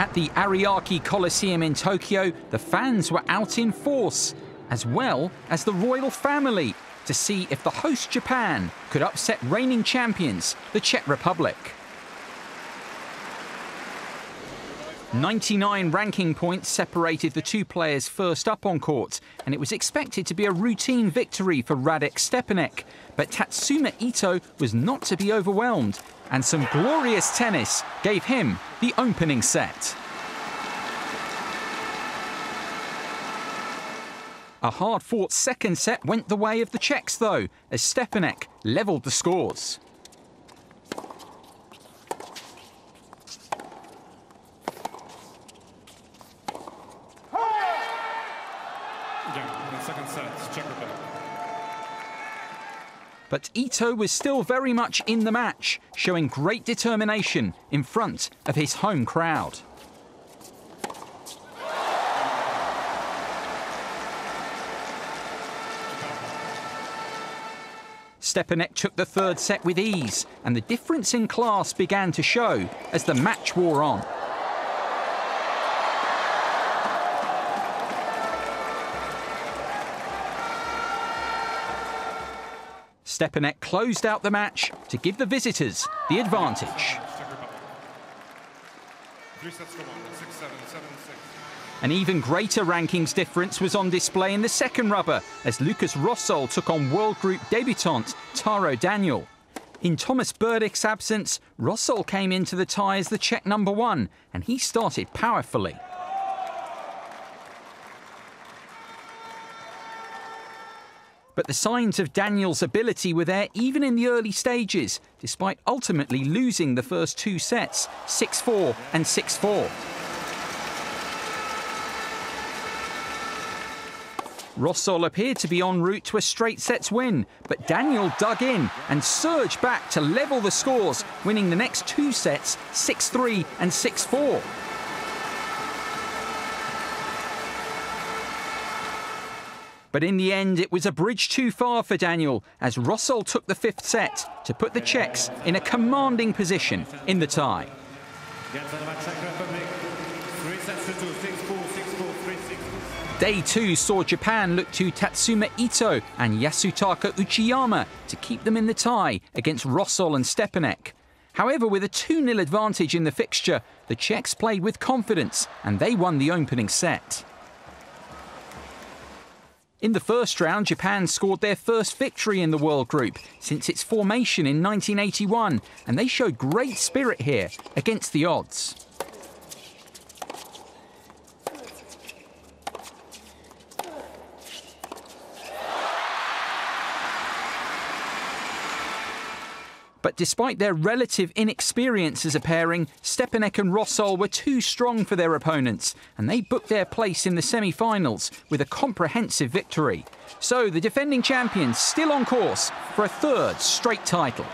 At the Ariake Coliseum in Tokyo, the fans were out in force, as well as the royal family, to see if the host Japan could upset reigning champions, the Czech Republic. 99 ranking points separated the two players first up on court, and it was expected to be a routine victory for Radek Stepanek. But Tatsuma Ito was not to be overwhelmed, and some glorious tennis gave him the opening set. A hard-fought second set went the way of the Czechs, though, as Stepanek levelled the scores. But Ito was still very much in the match, showing great determination in front of his home crowd. Stepanek took the third set with ease, and the difference in class began to show as the match wore on. Stepanek closed out the match to give the visitors the advantage. An even greater rankings difference was on display in the second rubber as Lucas Rosol took on World Group debutant Taro Daniel. In Thomas Berdyk's absence, Rosol came into the tie as the Czech #1, and he started powerfully. But the signs of Daniel's ability were there even in the early stages, despite ultimately losing the first two sets, 6-4 and 6-4. Rosol appeared to be en route to a straight sets win, but Daniel dug in and surged back to level the scores, winning the next two sets, 6-3 and 6-4. But in the end, it was a bridge too far for Daniel, as Rosol took the fifth set to put the Czechs in a commanding position in the tie. Day two saw Japan look to Tatsuma Ito and Yasutaka Uchiyama to keep them in the tie against Rosol and Stepanek. However, with a 2-0 advantage in the fixture, the Czechs played with confidence and they won the opening set. In the first round, Japan scored their first victory in the World Group since its formation in 1981, and they showed great spirit here against the odds. But despite their relative inexperience as a pairing, Stepanek and Rosol were too strong for their opponents, and they booked their place in the semi-finals with a comprehensive victory. So the defending champions still on course for a third straight title.